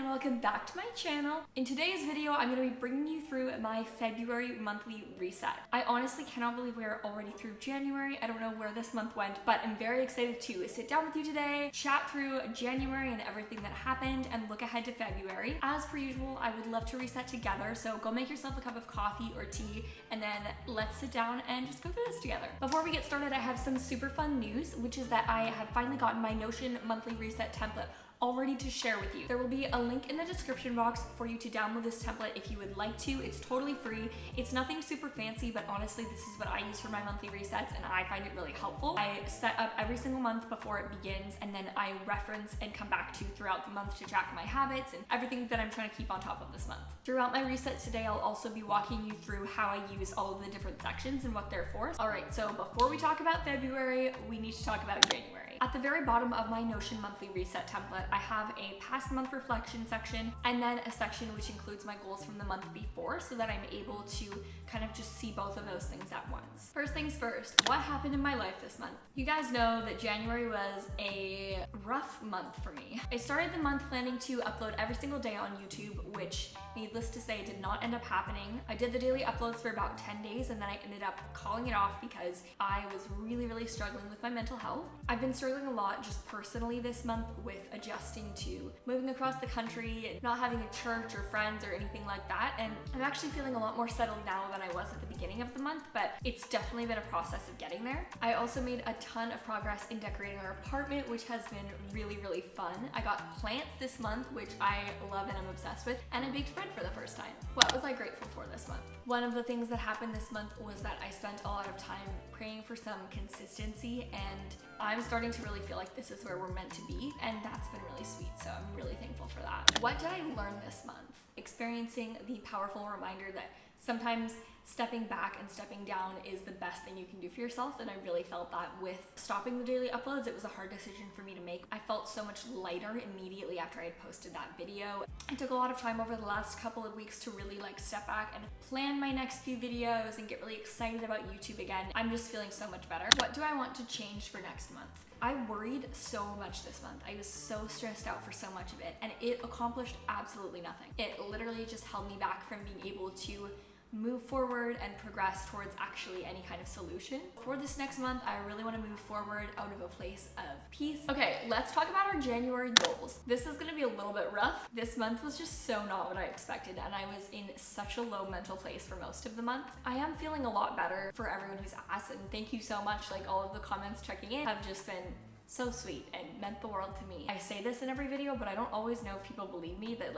and welcome back to my channel. In today's video, I'm going to be bringing you through my February monthly reset. I honestly cannot believe we are already through January. I don't know where this month went, but I'm very excited to sit down with you today, chat through January and everything that happened, and look ahead to February. As per usual, I would love to reset together, so go make yourself a cup of coffee or tea, and then let's sit down and just go through this together. Before we get started, I have some super fun news, which is that I have finally gotten my Notion monthly reset template all ready to share with you. There will be a link in the description box for you to download this template if you would like to. It's totally free. It's nothing super fancy, but honestly, this is what I use for my monthly resets and I find it really helpful. I set up every single month before it begins, and then I reference and come back to throughout the month to track my habits and everything that I'm trying to keep on top of this month. Throughout my resets today, I'll also be walking you through how I use all of the different sections and what they're for. All right, so before we talk about February, we need to talk about January. At the very bottom of my Notion monthly reset template, I have a past month reflection section and then a section which includes my goals from the month before, so that I'm able to kind of just see both of those things at once. First things first, what happened in my life this month? You guys know that January was a rough month for me. I started the month planning to upload every single day on YouTube, which needless to say did not end up happening. I did the daily uploads for about 10 days and then I ended up calling it off because I was really struggling with my mental health. I've been struggling a lot just personally this month with adjusting to moving across the country and not having a church or friends or anything like that, and I'm actually feeling a lot more settled now than I was at the beginning of the month, but it's definitely been a process of getting there. I also made a ton of progress in decorating our apartment, which has been really fun. I got plants this month, which I love and I'm obsessed with, and I baked bread for the first time. What was I grateful for this month? One of the things that happened this month was that I spent a lot of time praying for some consistency, and I'm starting to really feel like this is where we're meant to be, and that's been really sweet, so I'm really thankful for that. What did I learn this month? Experiencing the powerful reminder that sometimes stepping back and stepping down is the best thing you can do for yourself, and I really felt that with stopping the daily uploads. It was a hard decision for me to make. I felt so much lighter immediately after I had posted that video. I took a lot of time over the last couple of weeks to really step back and plan my next few videos and get really excited about YouTube again. I'm just feeling so much better. What do I want to change for next month? I worried so much this month. I was so stressed out for so much of it, and it accomplished absolutely nothing. It literally just held me back from being able to move forward and progress towards actually any kind of solution. For this next month, I really want to move forward out of a place of peace. Okay, let's talk about our January goals. This is gonna be a little bit rough. This month was just so not what I expected, and I was in such a low mental place for most of the month. I am feeling a lot better for everyone who's asked, and thank you so much. All of the comments checking in have just been so sweet and meant the world to me. I say this in every video, but I don't always know if people believe me that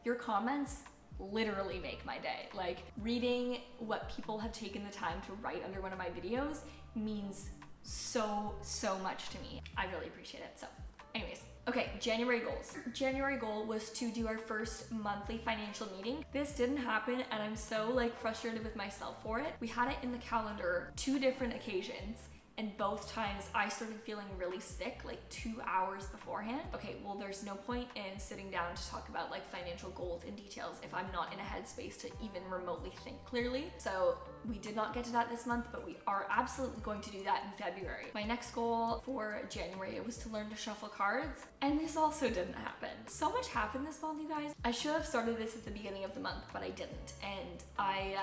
your comments literally make my day. Reading what people have taken the time to write under one of my videos means so much to me. I really appreciate it. So anyways, okay, January goals. January goal was to do our first monthly financial meeting. This didn't happen, and I'm so frustrated with myself for it. We had it in the calendar 2 different occasions, and both times I started feeling really sick 2 hours beforehand. Okay, well, there's no point in sitting down to talk about financial goals and details if I'm not in a headspace to even remotely think clearly. So we did not get to that this month, but we are absolutely going to do that in February. My next goal for January was to learn to shuffle cards, and this also didn't happen. So much happened this month, you guys. I should have started this at the beginning of the month, but I didn't, and I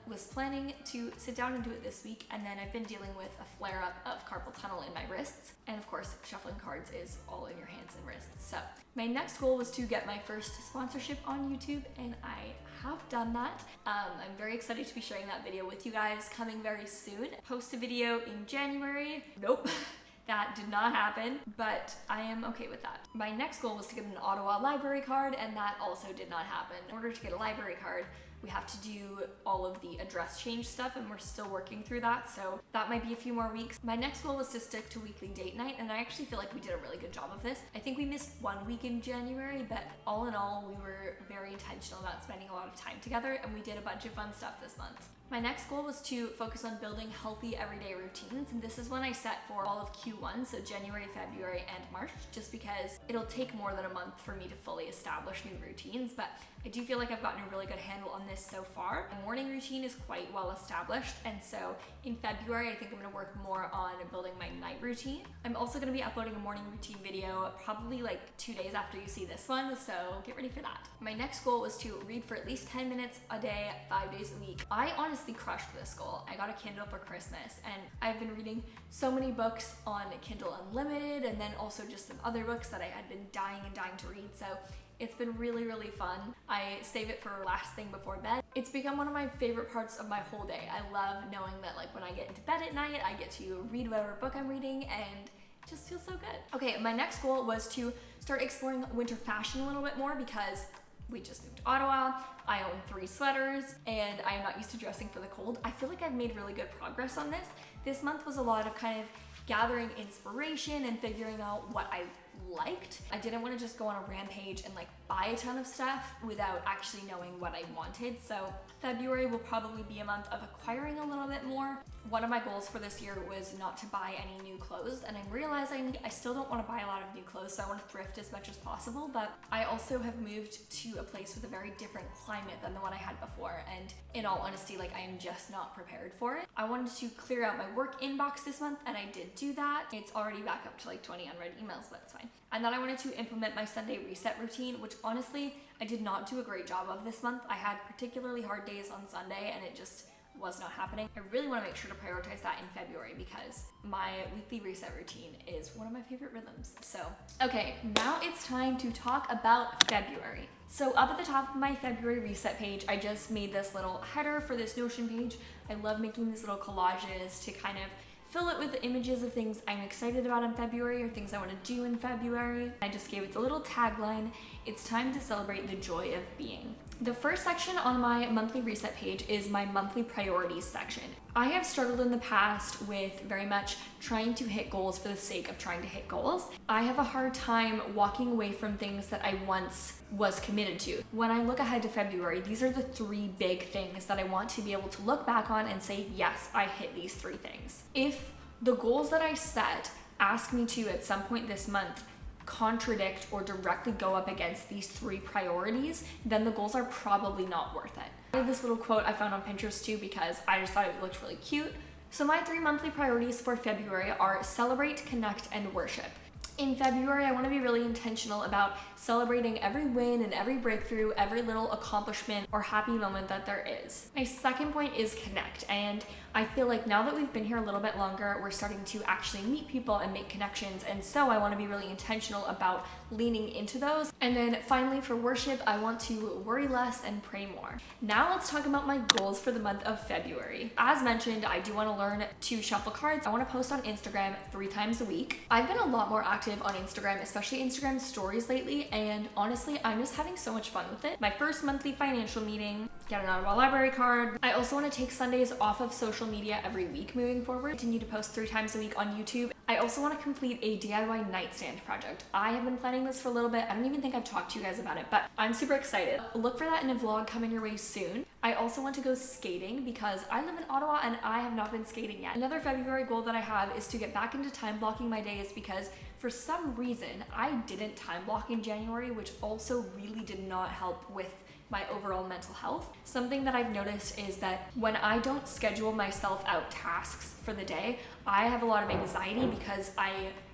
was planning to sit down and do it this week, and then I've been dealing with a flare-up of carpal tunnel in my wrists, and of course shuffling cards is all in your hands and wrists. So my next goal was to get my first sponsorship on YouTube, and I have done that. I'm very excited to be sharing that video with you guys coming very soon. Post a video in January. Nope. That did not happen, but I am okay with that. My next goal was to get an Ottawa library card, and that also did not happen. In order to get a library card, we have to do all of the address change stuff, and we're still working through that, so that might be a few more weeks. My next goal was to stick to weekly date night, and I actually feel like we did a really good job of this. I think we missed 1 week in January, but all in all, we were very intentional about spending a lot of time together, and we did a bunch of fun stuff this month. My next goal was to focus on building healthy everyday routines, and this is one I set for all of Q1, so January, February, and March, just because it'll take more than a month for me to fully establish new routines, but I do feel like I've gotten a really good handle on this so far. My morning routine is quite well established, and so in February, I think I'm gonna work more on building my night routine. I'm also gonna be uploading a morning routine video probably like 2 days after you see this one, so get ready for that. My next goal was to read for at least 10 minutes a day, 5 days a week. I honestly crushed this goal. I got a Kindle for Christmas, and I've been reading so many books on Kindle Unlimited, and then also just some other books that I had been dying to read, so it's been really, really fun. I save it for last thing before bed. It's become one of my favorite parts of my whole day. I love knowing that like when I get into bed at night, I get to read whatever book I'm reading, and it just feels so good. Okay, my next goal was to start exploring winter fashion a little bit more because we just moved to Ottawa. I own 3 sweaters and I am not used to dressing for the cold. I feel like I've made really good progress on this. This month was a lot of kind of gathering inspiration and figuring out what I liked. I didn't want to just go on a rampage and like buy a ton of stuff without actually knowing what I wanted. So February will probably be a month of acquiring a little bit more. One of my goals for this year was not to buy any new clothes, and I'm realizing I still don't want to buy a lot of new clothes, so I want to thrift as much as possible, but I also have moved to a place with a very different climate than the one I had before, and in all honesty, like I am just not prepared for it. I wanted to clear out my work inbox this month, and I did do that. It's already back up to like 20 unread emails, but it's fine. And then I wanted to implement my Sunday reset routine, which honestly, I did not do a great job of this month. I had particularly hard days on Sunday, and it just was not happening. I really want to make sure to prioritize that in February because my weekly reset routine is one of my favorite rhythms. So, okay, now it's time to talk about February. So up at the top of my February reset page, I just made this little header for this Notion page. I love making these little collages to kind of fill it with images of things I'm excited about in February or things I want to do in February. I just gave it the little tagline, it's time to celebrate the joy of being. The first section on my monthly reset page is my monthly priorities section. I have struggled in the past with very much trying to hit goals for the sake of trying to hit goals. I have a hard time walking away from things that I once was committed to. When I look ahead to February, these are the 3 big things that I want to be able to look back on and say, yes, I hit these 3 things. If the goals that I set ask me to at some point this month contradict or directly go up against these 3 priorities, then the goals are probably not worth it. I have this little quote I found on Pinterest too because I just thought it looked really cute. So my 3 monthly priorities for February are celebrate, connect, and worship. In February, I want to be really intentional about celebrating every win and every breakthrough, every little accomplishment or happy moment that there is. My second point is connect, and I feel like now that we've been here a little bit longer, we're starting to actually meet people and make connections, and so I want to be really intentional about leaning into those. And then finally for worship, I want to worry less and pray more. Now let's talk about my goals for the month of February. As mentioned, I do want to learn to shuffle cards. I want to post on Instagram 3 times a week. I've been a lot more active on Instagram, especially Instagram stories lately, and honestly, I'm just having so much fun with it. My first monthly financial meeting, get an Ottawa library card. I also want to take Sundays off of social media every week moving forward. Continue to post 3 times a week on YouTube. I also want to complete a DIY nightstand project. I have been planning this for a little bit. I don't even think I've talked to you guys about it, but I'm super excited. Look for that in a vlog coming your way soon. I also want to go skating because I live in Ottawa and I have not been skating yet. Another February goal that I have is to get back into time blocking my days because for some reason I didn't time block in January, which also really did not help with my overall mental health. Something that I've noticed is that when I don't schedule myself out tasks for the day, I have a lot of anxiety because I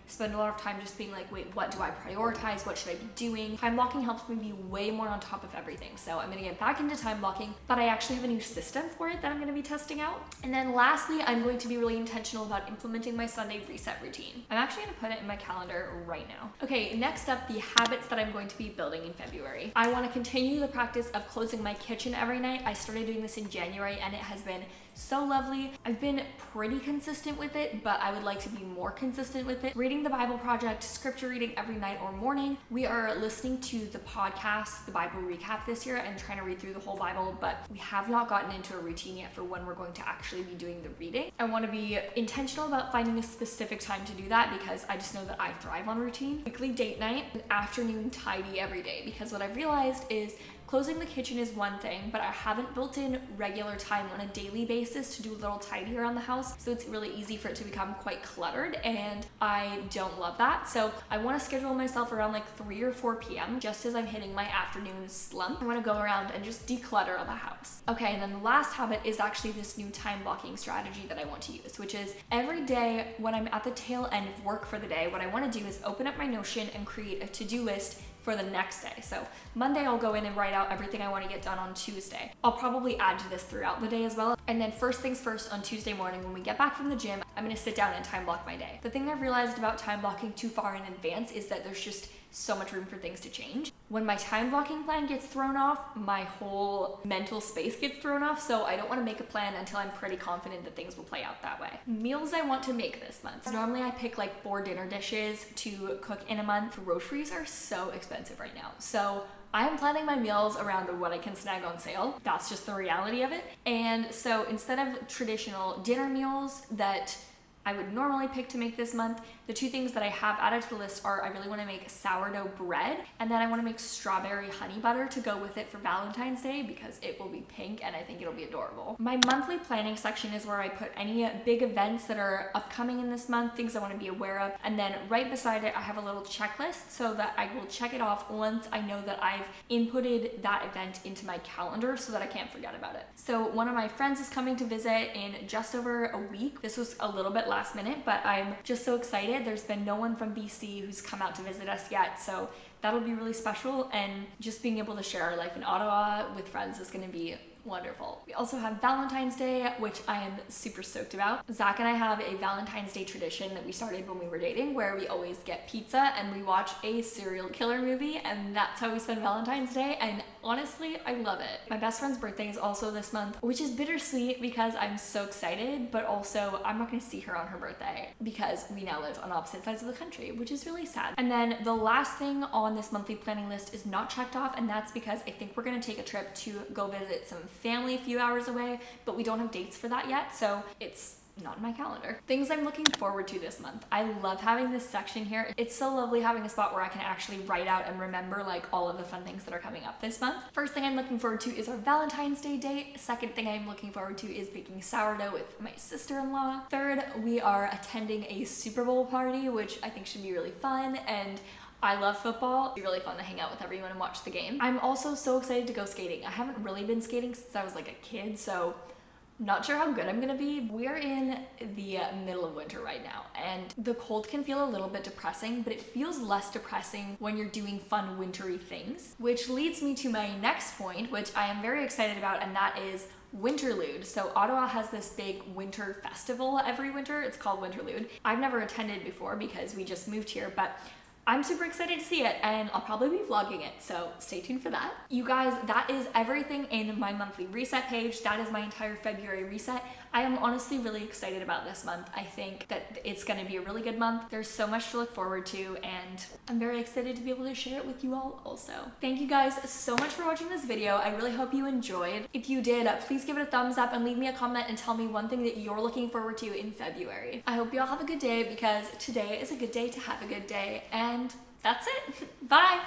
spend a lot of time just being like, wait, what do I prioritize? What should I be doing? Time blocking helps me be way more on top of everything. So I'm gonna get back into time blocking, but I actually have a new system for it that I'm gonna be testing out. And then lastly, I'm going to be really intentional about implementing my Sunday reset routine. I'm actually gonna put it in my calendar right now. Okay, next up, the habits that I'm going to be building in February. I wanna continue the practice of closing my kitchen every night. I started doing this in January and it has been so lovely. I've been pretty consistent with it, but I would like to be more consistent with it. Reading the Bible Project, scripture reading every night or morning. We are listening to the podcast, the Bible Recap this year, and trying to read through the whole Bible, but we have not gotten into a routine yet for when we're going to actually be doing the reading. I want to be intentional about finding a specific time to do that because I just know that I thrive on routine. Weekly date night, and afternoon tidy every day, because what I've realized is closing the kitchen is one thing, but I haven't built in regular time on a daily basis to do a little tidy around the house. So it's really easy for it to become quite cluttered, and I don't love that. So I want to schedule myself around like 3 or 4 p.m. just as I'm hitting my afternoon slump. I want to go around and just declutter the house. Okay, and then the last habit is actually this new time blocking strategy that I want to use, which is every day when I'm at the tail end of work for the day, what I want to do is open up my Notion and create a to-do list for the next day. So Monday I'll go in and write out everything I want to get done on Tuesday. I'll probably add to this throughout the day as well. And then first things first, on Tuesday morning when we get back from the gym, I'm going to sit down and time block my day. The thing I've realized about time blocking too far in advance is that there's just so much room for things to change. When my time blocking plan gets thrown off, my whole mental space gets thrown off, so I don't want to make a plan until I'm pretty confident that things will play out that way. Meals I want to make this month. Normally I pick like 4 dinner dishes to cook in a month. Groceries are so expensive right now, so I am planning my meals around what I can snag on sale. That's just the reality of it. And so instead of traditional dinner meals that I would normally pick to make this month, the 2 things that I have added to the list are I really want to make sourdough bread, and then I want to make strawberry honey butter to go with it for Valentine's Day because it will be pink and I think it'll be adorable. My monthly planning section is where I put any big events that are upcoming in this month, things I want to be aware of, and then right beside it I have a little checklist so that I will check it off once I know that I've inputted that event into my calendar so that I can't forget about it. So one of my friends is coming to visit in just over a week. This was a little bit last minute, but I'm just so excited. There's been no one from BC who's come out to visit us yet, so that'll be really special, and just being able to share our life in Ottawa with friends is going to be wonderful. We also have Valentine's Day, which I am super stoked about. Zach and I have a Valentine's Day tradition that we started when we were dating, where we always get pizza and we watch a serial killer movie, and that's how we spend Valentine's Day, and honestly, I love it. My best friend's birthday is also this month, which is bittersweet because I'm so excited, but also I'm not going to see her on her birthday because we now live on opposite sides of the country, which is really sad. And then the last thing on this monthly planning list is not checked off, and that's because I think we're going to take a trip to go visit some family a few hours away, but we don't have dates for that yet, so it's not in my calendar. Things I'm looking forward to this month. I love having this section here. It's so lovely having a spot where I can actually write out and remember like all of the fun things that are coming up this month. First thing I'm looking forward to is our Valentine's Day date. Second thing I'm looking forward to is baking sourdough with my sister-in-law. Third, we are attending a Super Bowl party, which I think should be really fun, and I love football. It'd be really fun to hang out with everyone and watch the game. I'm also so excited to go skating. I haven't really been skating since I was like a kid, so not sure how good I'm gonna be. We're in the middle of winter right now, and the cold can feel a little bit depressing, but it feels less depressing when you're doing fun wintry things. Which leads me to my next point, which I am very excited about, and that is Winterlude. So Ottawa has this big winter festival every winter. It's called Winterlude. I've never attended before because we just moved here, but I'm super excited to see it, and I'll probably be vlogging it, so stay tuned for that. You guys, that is everything in my monthly reset page. That is my entire February reset. I am honestly really excited about this month. I think that it's going to be a really good month. There's so much to look forward to, and I'm very excited to be able to share it with you all also. Thank you guys so much for watching this video. I really hope you enjoyed. If you did, please give it a thumbs up and leave me a comment and tell me one thing that you're looking forward to in February. I hope you all have a good day, because today is a good day to have a good day, and that's it. Bye!